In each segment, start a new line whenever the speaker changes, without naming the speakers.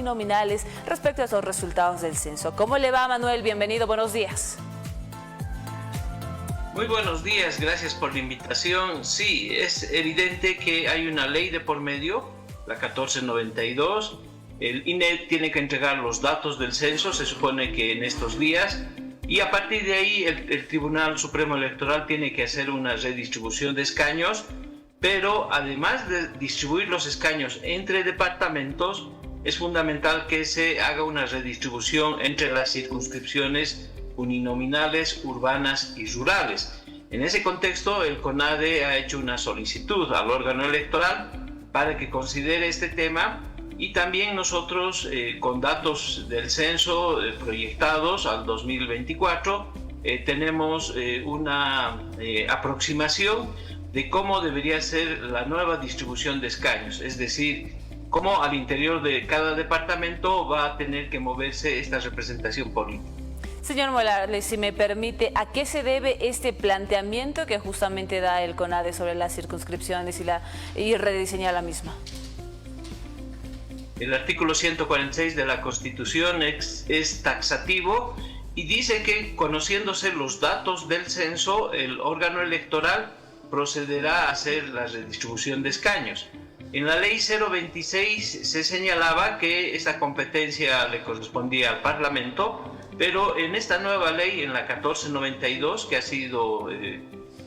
uninominales respecto a los resultados del censo. ¿Cómo le va, Manuel? Bienvenido, buenos días.
Muy buenos días, gracias por la invitación. Sí, es evidente que hay una ley de por medio, la 1492. El INE tiene que entregar los datos del censo, se supone que en estos días, y a partir de ahí el Tribunal Supremo Electoral tiene que hacer una redistribución de escaños, pero además de distribuir los escaños entre departamentos, es fundamental que se haga una redistribución entre las circunscripciones uninominales, urbanas y rurales. En ese contexto, el CONADE ha hecho una solicitud al órgano electoral para que considere este tema, y también nosotros, con datos del censo proyectados al 2024, tenemos una aproximación de cómo debería ser la nueva distribución de escaños, es decir, cómo al interior de cada departamento va a tener que moverse esta representación política.
Señor Morales, si me permite, ¿a qué se debe este planteamiento que justamente da el CONADE sobre las circunscripciones y rediseñar la misma?
El artículo 146 de la Constitución es taxativo y dice que, conociéndose los datos del censo, el órgano electoral procederá a hacer la redistribución de escaños. En la ley 026 se señalaba que esta competencia le correspondía al Parlamento, pero en esta nueva ley, en la 1492, que ha sido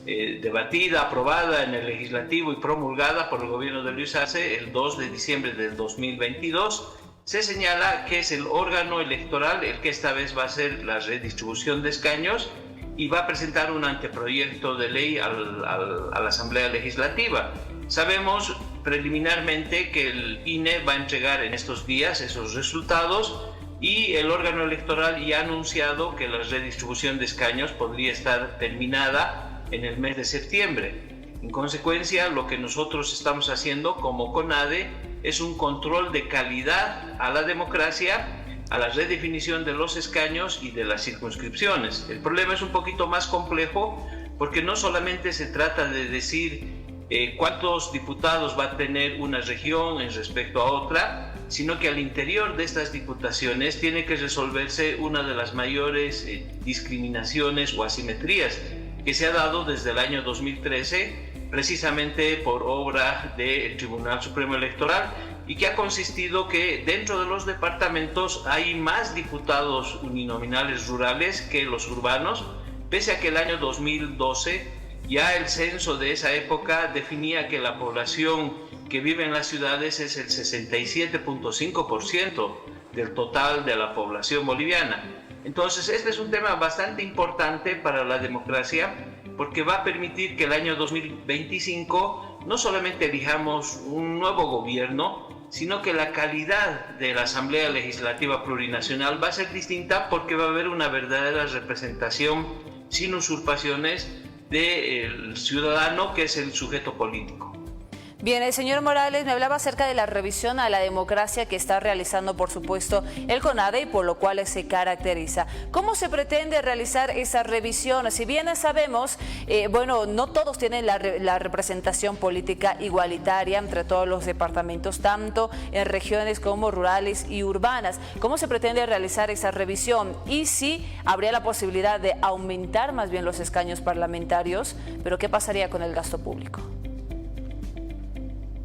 debatida, aprobada en el Legislativo y promulgada por el gobierno de Luis Arce el 2 de diciembre del 2022, se señala que es el órgano electoral el que esta vez va a hacer la redistribución de escaños y va a presentar un anteproyecto de ley a la Asamblea Legislativa. Sabemos preliminarmente que el INE va a entregar en estos días esos resultados, y el órgano electoral ya ha anunciado que la redistribución de escaños podría estar terminada en el mes de septiembre. En consecuencia, lo que nosotros estamos haciendo como CONADE es un control de calidad a la democracia, a la redefinición de los escaños y de las circunscripciones. El problema es un poquito más complejo, porque no solamente se trata de decir cuántos diputados va a tener una región en respecto a otra, sino que al interior de estas diputaciones tiene que resolverse una de las mayores discriminaciones o asimetrías que se ha dado desde el año 2013, precisamente por obra del Tribunal Supremo Electoral, y que ha consistido que dentro de los departamentos hay más diputados uninominales rurales que los urbanos, pese a que el año 2012 ya el censo de esa época definía que la población que vive en las ciudades es el 67.5% del total de la población boliviana. Entonces, este es un tema bastante importante para la democracia, porque va a permitir que el año 2025 no solamente elijamos un nuevo gobierno, sino que la calidad de la Asamblea Legislativa Plurinacional va a ser distinta, porque va a haber una verdadera representación sin usurpaciones del ciudadano, que es el sujeto político.
Bien, el señor Morales me hablaba acerca de la revisión a la democracia que está realizando, por supuesto, el CONADE, y por lo cual se caracteriza. ¿Cómo se pretende realizar esa revisión? Si bien sabemos, bueno, no todos tienen la representación política igualitaria entre todos los departamentos, tanto en regiones como rurales y urbanas. ¿Cómo se pretende realizar esa revisión? Y si habría la posibilidad de aumentar más bien los escaños parlamentarios, pero ¿qué pasaría con el gasto público?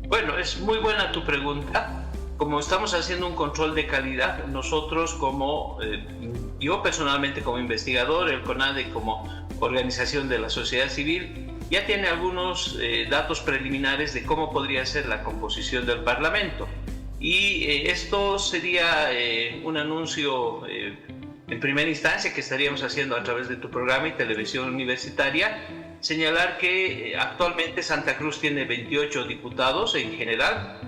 Bueno, es muy buena tu pregunta. Como estamos haciendo un control de calidad, nosotros yo personalmente como investigador, el CONADE como organización de la sociedad civil, ya tiene algunos datos preliminares de cómo podría ser la composición del Parlamento. Y esto sería un anuncio en primera instancia que estaríamos haciendo a través de tu programa y televisión universitaria. Señalar que actualmente Santa Cruz tiene 28 diputados en general,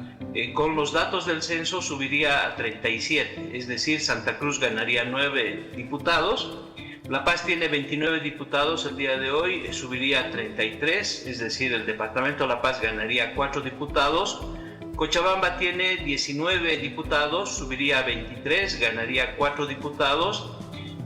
con los datos del censo subiría a 37, es decir, Santa Cruz ganaría 9 diputados, La Paz tiene 29 diputados el día de hoy, subiría a 33, es decir, el departamento de La Paz ganaría 4 diputados, Cochabamba tiene 19 diputados, subiría a 23, ganaría 4 diputados,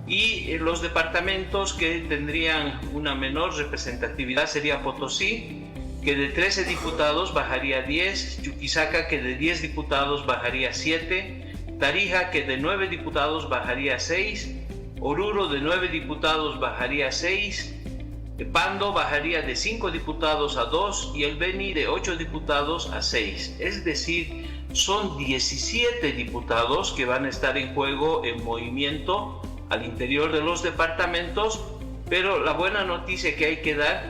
y los departamentos que tendrían una menor representatividad sería Potosí, que de 13 diputados bajaría a 10, Chuquisaca, que de 10 diputados bajaría a 7, Tarija, que de 9 diputados bajaría a 6, Oruro de 9 diputados bajaría a 6, Pando bajaría de 5 diputados a 2 y el Beni de 8 diputados a 6. Es decir, son 17 diputados que van a estar en juego en movimiento al interior de los departamentos, pero la buena noticia que hay que dar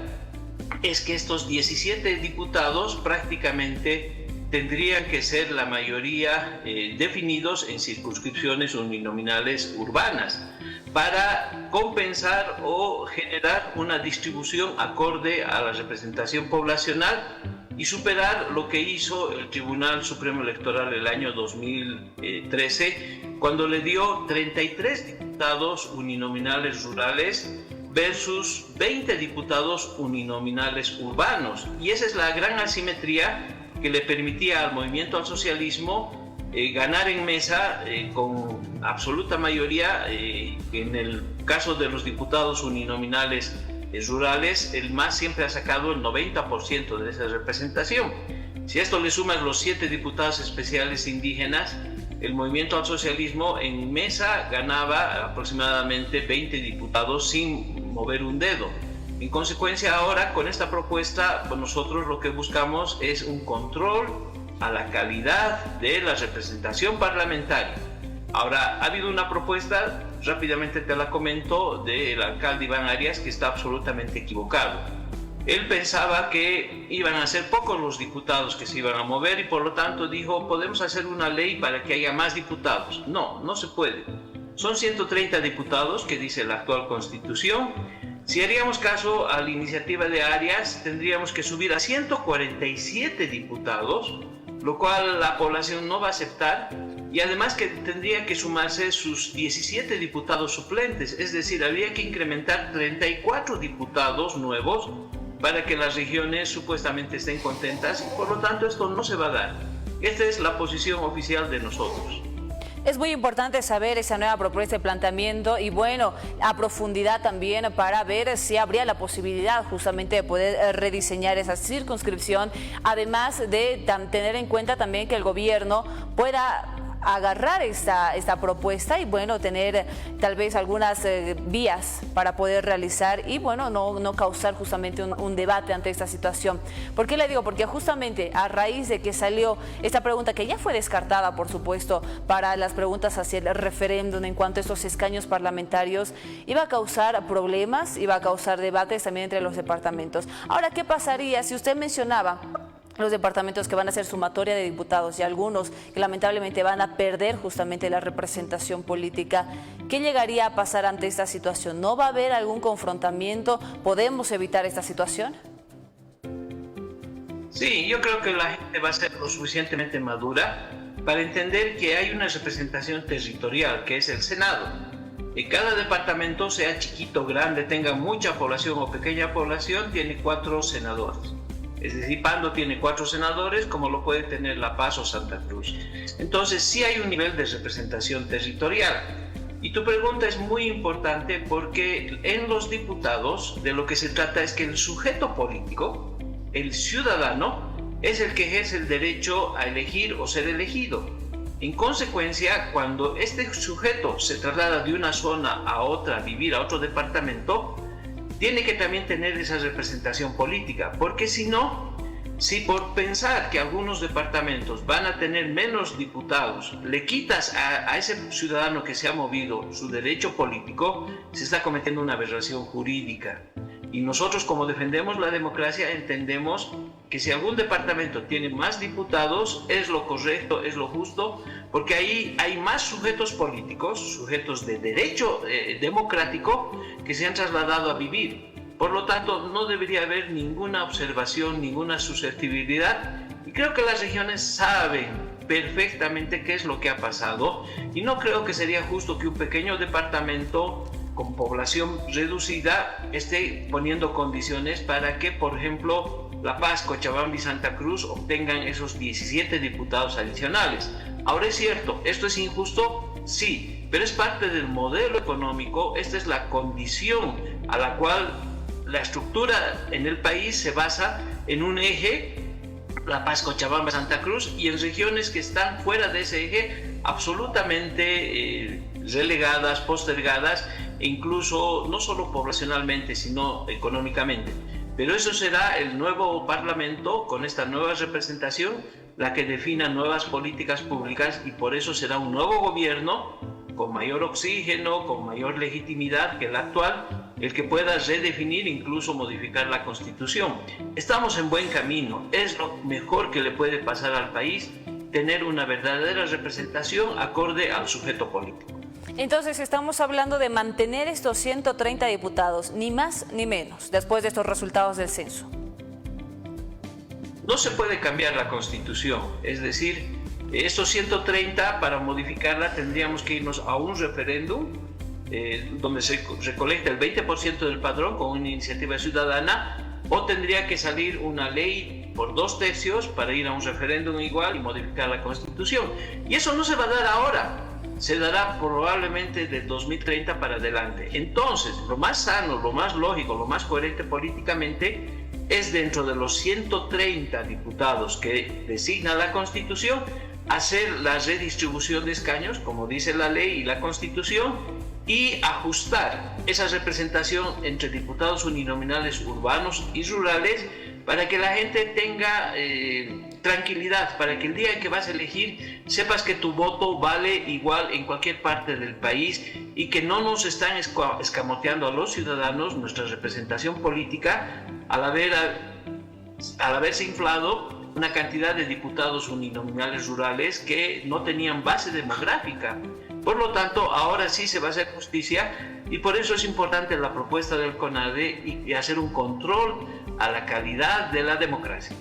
es que estos 17 diputados prácticamente tendrían que ser la mayoría definidos en circunscripciones uninominales urbanas para compensar o generar una distribución acorde a la representación poblacional y superar lo que hizo el Tribunal Supremo Electoral el año 2013 cuando le dio 33 diputados uninominales rurales versus 20 diputados uninominales urbanos. Y esa es la gran asimetría que le permitía al movimiento al socialismo ganar en mesa con absoluta mayoría. En el caso de los diputados uninominales rurales, el MAS siempre ha sacado el 90% de esa representación. Si a esto le sumas los 7 diputados especiales indígenas, el movimiento al socialismo en mesa ganaba aproximadamente 20 diputados sin mover un dedo. En consecuencia, ahora con esta propuesta, pues nosotros lo que buscamos es un control a la calidad de la representación parlamentaria. Ahora, ha habido una propuesta, rápidamente te la comento, del alcalde Iván Arias, que está absolutamente equivocado. Él pensaba que iban a ser pocos los diputados que se iban a mover y por lo tanto dijo, podemos hacer una ley para que haya más diputados. No, no se puede. Son 130 diputados que dice la actual Constitución. Si haríamos caso a la iniciativa de Arias, tendríamos que subir a 147 diputados, lo cual la población no va a aceptar, y además que tendría que sumarse sus 17 diputados suplentes, es decir, habría que incrementar 34 diputados nuevos para que las regiones supuestamente estén contentas, y por lo tanto esto no se va a dar. Esta es la posición oficial de nosotros.
Es muy importante saber esa nueva propuesta de planteamiento y bueno, a profundidad también para ver si habría la posibilidad justamente de poder rediseñar esa circunscripción, además de tener en cuenta también que el gobierno pueda agarrar esta propuesta y bueno, tener tal vez algunas vías para poder realizar y bueno, no causar justamente un debate ante esta situación. ¿Por qué le digo? Porque justamente a raíz de que salió esta pregunta, que ya fue descartada por supuesto para las preguntas hacia el referéndum en cuanto a estos escaños parlamentarios, iba a causar problemas, iba a causar debates también entre los departamentos. Ahora, ¿qué pasaría si usted mencionaba los departamentos que van a ser sumatoria de diputados y algunos que lamentablemente van a perder justamente la representación política? ¿Qué llegaría a pasar ante esta situación? ¿No va a haber algún confrontamiento? ¿Podemos evitar esta situación?
Sí, yo creo que la gente va a ser lo suficientemente madura para entender que hay una representación territorial, que es el Senado. Y cada departamento, sea chiquito, grande, tenga mucha población o pequeña población, tiene 4 senadores. Es decir, Pando tiene 4 senadores, como lo puede tener La Paz o Santa Cruz. Entonces, sí hay un nivel de representación territorial. Y tu pregunta es muy importante porque en los diputados de lo que se trata es que el sujeto político, el ciudadano, es el que ejerce el derecho a elegir o ser elegido. En consecuencia, cuando este sujeto se traslada de una zona a otra, a vivir a otro departamento, tiene que también tener esa representación política, porque si no, si por pensar que algunos departamentos van a tener menos diputados, le quitas a ese ciudadano que se ha movido su derecho político, se está cometiendo una aberración jurídica. Y nosotros, como defendemos la democracia, entendemos que si algún departamento tiene más diputados, es lo correcto, es lo justo, porque ahí hay más sujetos políticos, sujetos de derecho democrático, que se han trasladado a vivir. Por lo tanto, no debería haber ninguna observación, ninguna susceptibilidad. Y creo que las regiones saben perfectamente qué es lo que ha pasado. Y no creo que sería justo que un pequeño departamento con población reducida esté poniendo condiciones para que, por ejemplo, La Paz, Cochabamba y Santa Cruz obtengan esos 17 diputados adicionales. Ahora es cierto, ¿esto es injusto? Sí, pero es parte del modelo económico. Esta es la condición a la cual la estructura en el país se basa en un eje, La Paz, Cochabamba, Santa Cruz, y en regiones que están fuera de ese eje absolutamente relegadas, postergadas, e incluso no solo poblacionalmente, sino económicamente. Pero eso será el nuevo Parlamento, con esta nueva representación, la que defina nuevas políticas públicas, y por eso será un nuevo gobierno con mayor oxígeno, con mayor legitimidad que el actual, el que pueda redefinir, incluso modificar la Constitución. Estamos en buen camino, es lo mejor que le puede pasar al país, tener una verdadera representación acorde al sujeto político.
Entonces estamos hablando de mantener estos 130 diputados, ni más ni menos, después de estos resultados del censo.
No se puede cambiar la Constitución, es decir, estos 130, para modificarla tendríamos que irnos a un referéndum donde se recolecta el 20% del padrón con una iniciativa ciudadana, o tendría que salir una ley por 2/3 para ir a un referéndum igual y modificar la Constitución. Y eso no se va a dar ahora, se dará probablemente de 2030 para adelante. Entonces, lo más sano, lo más lógico, lo más coherente políticamente es, dentro de los 130 diputados que designa la Constitución, hacer la redistribución de escaños, como dice la ley y la Constitución, y ajustar esa representación entre diputados uninominales urbanos y rurales para que la gente tenga tranquilidad, para que el día en que vas a elegir sepas que tu voto vale igual en cualquier parte del país y que no nos están escamoteando a los ciudadanos nuestra representación política al haberse inflado una cantidad de diputados uninominales rurales que no tenían base demográfica. Por lo tanto, ahora sí se va a hacer justicia, y por eso es importante la propuesta del CONADE y hacer un control a la calidad de la democracia.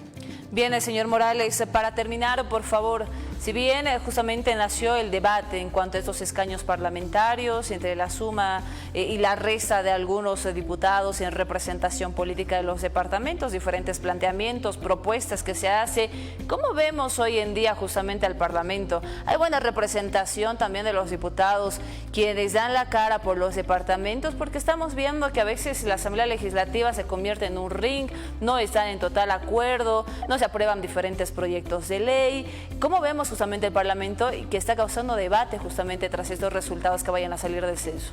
Bien, señor Morales, para terminar, por favor, si bien justamente nació el debate en cuanto a estos escaños parlamentarios entre la suma y la resta de algunos diputados en representación política de los departamentos, diferentes planteamientos, propuestas que se hace, ¿cómo vemos hoy en día justamente al Parlamento? ¿Hay buena representación también de los diputados quienes dan la cara por los departamentos? Porque estamos viendo que a veces la Asamblea Legislativa se convierte en un ring, no están en total acuerdo, no se aprueban diferentes proyectos de ley. ¿Cómo vemos justamente el Parlamento y que está causando debate justamente tras estos resultados que vayan a salir del censo?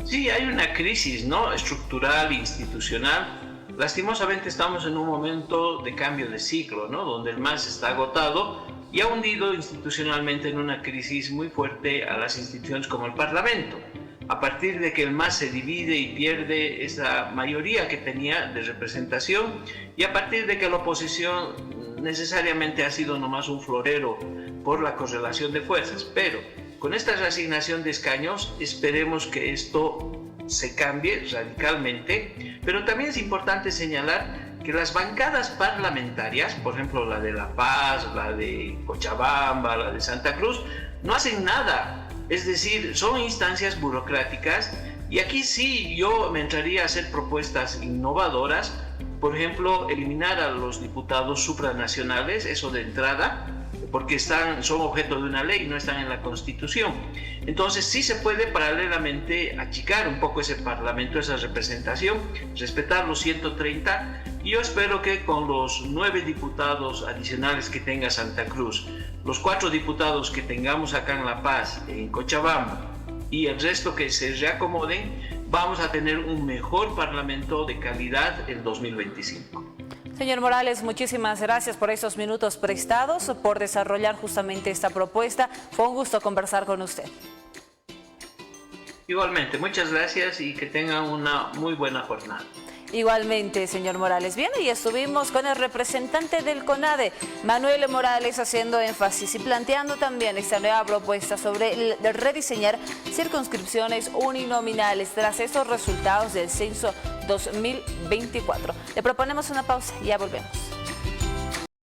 Sí, hay una crisis, ¿no?, estructural, institucional. Lastimosamente estamos en un momento de cambio de ciclo, ¿no?, donde el MAS está agotado y ha hundido institucionalmente en una crisis muy fuerte a las instituciones como el Parlamento. A partir de que el MAS se divide y pierde esa mayoría que tenía de representación, y a partir de que la oposición necesariamente ha sido nomás un florero por la correlación de fuerzas. Pero con esta reasignación de escaños esperemos que esto se cambie radicalmente, pero también es importante señalar que las bancadas parlamentarias, por ejemplo la de La Paz, la de Cochabamba, la de Santa Cruz, no hacen nada. Es decir, son instancias burocráticas, y aquí sí yo me entraría a hacer propuestas innovadoras. Por ejemplo, eliminar a los diputados supranacionales, eso de entrada, porque son objeto de una ley, no están en la Constitución. Entonces sí se puede paralelamente achicar un poco ese Parlamento, esa representación, respetar los 130, y yo espero que con los 9 diputados adicionales que tenga Santa Cruz, los 4 diputados que tengamos acá en La Paz, en Cochabamba, y el resto que se reacomoden, vamos a tener un mejor Parlamento de calidad en 2025.
Señor Morales, muchísimas gracias por esos minutos prestados, por desarrollar justamente esta propuesta. Fue un gusto conversar con usted.
Igualmente, muchas gracias y que tengan una muy buena jornada.
Igualmente, señor Morales. Bien, y estuvimos con el representante del CONADE, Manuel Morales, haciendo énfasis y planteando también esta nueva propuesta sobre rediseñar circunscripciones uninominales tras estos resultados del censo 2024. Le proponemos una pausa y ya volvemos.